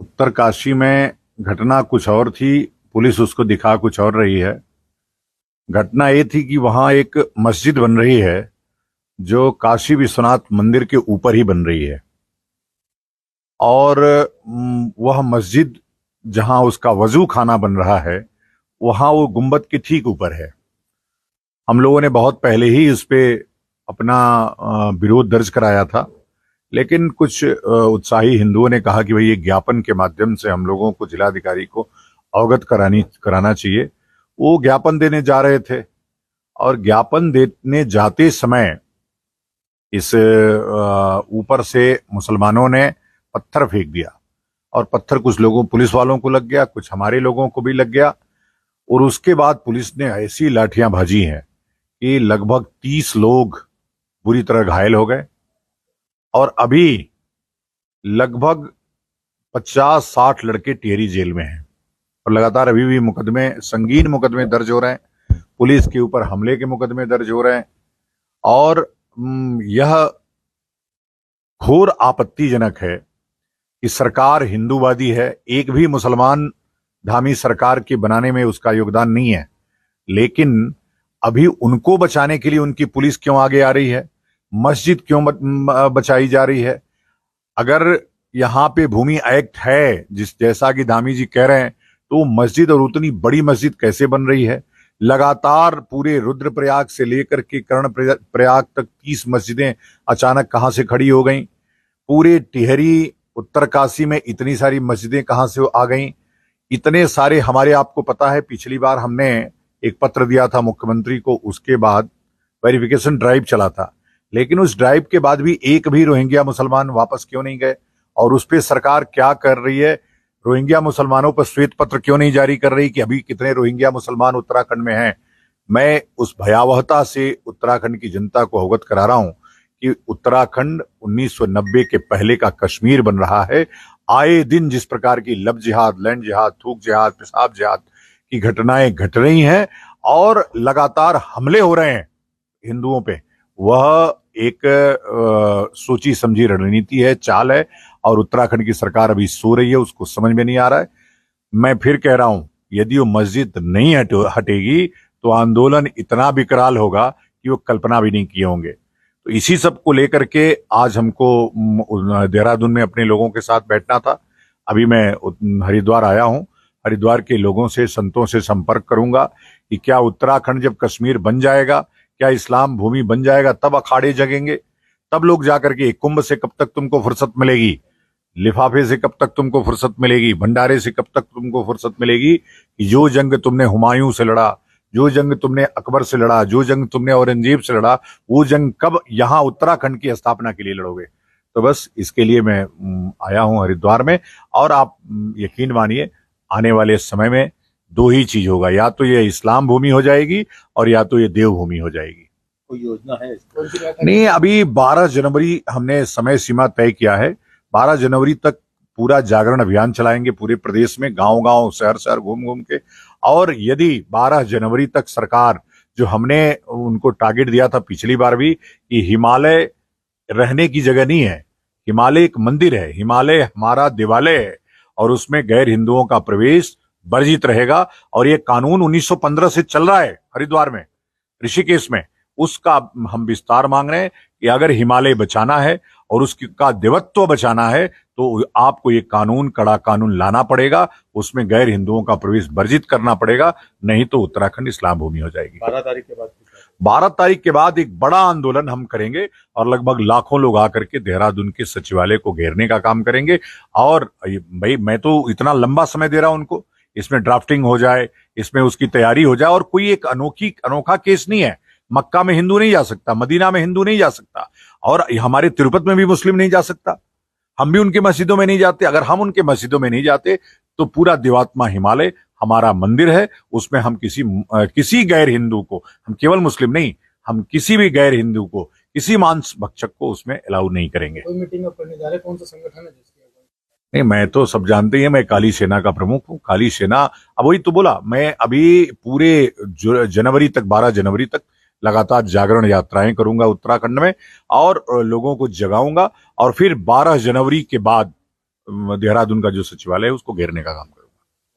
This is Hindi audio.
उत्तरकाशी में घटना कुछ और थी। पुलिस उसको दिखा कुछ और रही है। घटना ये थी कि वहां एक मस्जिद बन रही है जो काशी विश्वनाथ मंदिर के ऊपर ही बन रही है। और वह मस्जिद जहां उसका वजू खाना बन रहा है वहां वो गुंबद के ठीक ऊपर है। हम लोगों ने बहुत पहले ही इस पे अपना विरोध दर्ज कराया था, लेकिन कुछ उत्साही हिंदुओं ने कहा कि भाई ये ज्ञापन के माध्यम से हम लोगों को जिलाधिकारी को अवगत कराना चाहिए। वो ज्ञापन देने जा रहे थे और ज्ञापन देने जाते समय इस ऊपर से मुसलमानों ने पत्थर फेंक दिया और पत्थर कुछ लोगों पुलिस वालों को लग गया, कुछ हमारे लोगों को भी लग गया। और उसके बाद पुलिस ने ऐसी लाठियां भाजी हैं कि लगभग 30 लोग बुरी तरह घायल हो गए और अभी लगभग 50-60 लड़के टिहरी जेल में हैं और लगातार अभी भी संगीन मुकदमे दर्ज हो रहे हैं। पुलिस के ऊपर हमले के मुकदमे दर्ज हो रहे हैं और यह घोर आपत्तिजनक है कि सरकार हिंदूवादी है। एक भी मुसलमान धामी सरकार के बनाने में उसका योगदान नहीं है, लेकिन अभी उनको बचाने के लिए उनकी पुलिस क्यों आगे आ रही है? मस्जिद क्यों बचाई जा रही है? अगर यहाँ पे भूमि एक्ट है जैसा कि धामी जी कह रहे हैं, तो मस्जिद और उतनी बड़ी मस्जिद कैसे बन रही है? लगातार पूरे रुद्रप्रयाग से लेकर के कर्णप्रयाग तक 30 मस्जिदें अचानक कहां से खड़ी हो गई? पूरे टिहरी उत्तरकाशी में इतनी सारी मस्जिदें कहां से आ गई? इतने सारे आपको पता है पिछली बार हमने एक पत्र दिया था मुख्यमंत्री को, उसके बाद वेरिफिकेशन ड्राइव चला था, लेकिन उस ड्राइव के बाद भी एक भी रोहिंग्या मुसलमान वापस क्यों नहीं गए? और उस पे सरकार क्या कर रही है? रोहिंग्या मुसलमानों पर श्वेत पत्र क्यों नहीं जारी कर रही कि अभी कितने रोहिंग्या मुसलमान उत्तराखंड में हैं? मैं उस भयावहता से उत्तराखंड की जनता को अवगत करा रहा हूं कि उत्तराखंड 1990 के पहले का कश्मीर बन रहा है। आए दिन जिस प्रकार की लब जिहाद, लैंड जिहाद, थूक जिहाद, पेशाब जिहाद की घटनाएं घट रही हैं और लगातार हमले हो रहे हैं हिंदुओं पे, वह एक सोची समझी रणनीति है, चाल है। और उत्तराखंड की सरकार अभी सो रही है, उसको समझ में नहीं आ रहा है। मैं फिर कह रहा हूं, यदि वो मस्जिद नहीं हटेगी तो आंदोलन इतना विकराल होगा कि वो कल्पना भी नहीं किए होंगे। तो इसी सब को लेकर के आज हमको देहरादून में अपने लोगों के साथ बैठना था। अभी मैं हरिद्वार आया हूं। हरिद्वार के लोगों से, संतों से संपर्क करूंगा कि क्या उत्तराखंड जब कश्मीर बन जाएगा, क्या इस्लाम भूमि बन जाएगा, तब अखाड़े जगेंगे, तब लोग जाकर के कुंभ से कब तक तुमको फुर्सत मिलेगी, लिफाफे से कब तक तुमको फुर्सत मिलेगी, भंडारे से कब तक तुमको फुर्सत मिलेगी कि जो जंग तुमने हुमायूं से लड़ा, जो जंग तुमने अकबर से लड़ा, जो जंग तुमने औरंगजेब से लड़ा, वो जंग कब यहां उत्तराखंड की स्थापना के लिए लड़ोगे? तो बस इसके लिए मैं आया हूं हरिद्वार में। और आप यकीन मानिए, आने वाले समय में दो ही चीज होगा, या तो ये इस्लाम भूमि हो जाएगी और या तो ये देवभूमि हो जाएगी। कोई योजना है नहीं, अभी 12 जनवरी हमने समय सीमा तय किया है। 12 जनवरी तक पूरा जागरण अभियान चलाएंगे पूरे प्रदेश में, गांव गांव, शहर शहर घूम घूम के। और यदि 12 जनवरी तक सरकार, जो हमने उनको टारगेट दिया था पिछली बार भी, कि हिमालय रहने की जगह नहीं है, हिमालय एक मंदिर है, हिमालय हमारा देवालय है और उसमें गैर हिंदुओं का प्रवेश वर्जित रहेगा। और ये कानून 1915 से चल रहा है हरिद्वार में, ऋषिकेश में, उसका हम विस्तार मांग रहे हैं कि अगर हिमालय बचाना है और उसका देवत्व बचाना है तो आपको ये कानून, कड़ा कानून लाना पड़ेगा, उसमें गैर हिंदुओं का प्रवेश वर्जित करना पड़ेगा, नहीं तो उत्तराखंड इस्लाम भूमि हो जाएगी। 12 तारीख के बाद एक बड़ा आंदोलन हम करेंगे और लगभग लाखों लोग आकर के देहरादून के सचिवालय को घेरने का काम करेंगे। और भाई मैं तो इतना लंबा समय दे रहा हूं उनको, इसमें ड्राफ्टिंग हो जाए, इसमें उसकी तैयारी हो जाए। और कोई एक अनोखा केस नहीं है। मक्का में हिंदू नहीं जा सकता, मदीना में हिंदू नहीं जा सकता, और हमारे तिरुपति में भी मुस्लिम नहीं जा सकता। हम भी उनके मस्जिदों में नहीं जाते। अगर हम उनके मस्जिदों में नहीं जाते तो पूरा देवात्मा हिमालय हमारा मंदिर है, उसमें हम किसी गैर हिंदू को, हम केवल मुस्लिम नहीं, हम किसी भी गैर हिंदू को, किसी मांस भक्षक को उसमें अलाउ नहीं करेंगे। कोई मीटिंग आप करने जा रहे हैं? कौन सा संगठन है जिसकी? नहीं, मैं तो सब जानते ही हैं, मैं काली सेना का प्रमुख हूं। काली सेना, अब वही तो बोला, मैं अभी पूरे जनवरी तक, 12 जनवरी तक लगातार जागरण यात्राएं करूंगा उत्तराखंड में और लोगों को जगाऊंगा। और फिर 12 जनवरी के बाद देहरादून का जो सचिवालय है उसको घेरने का काम कर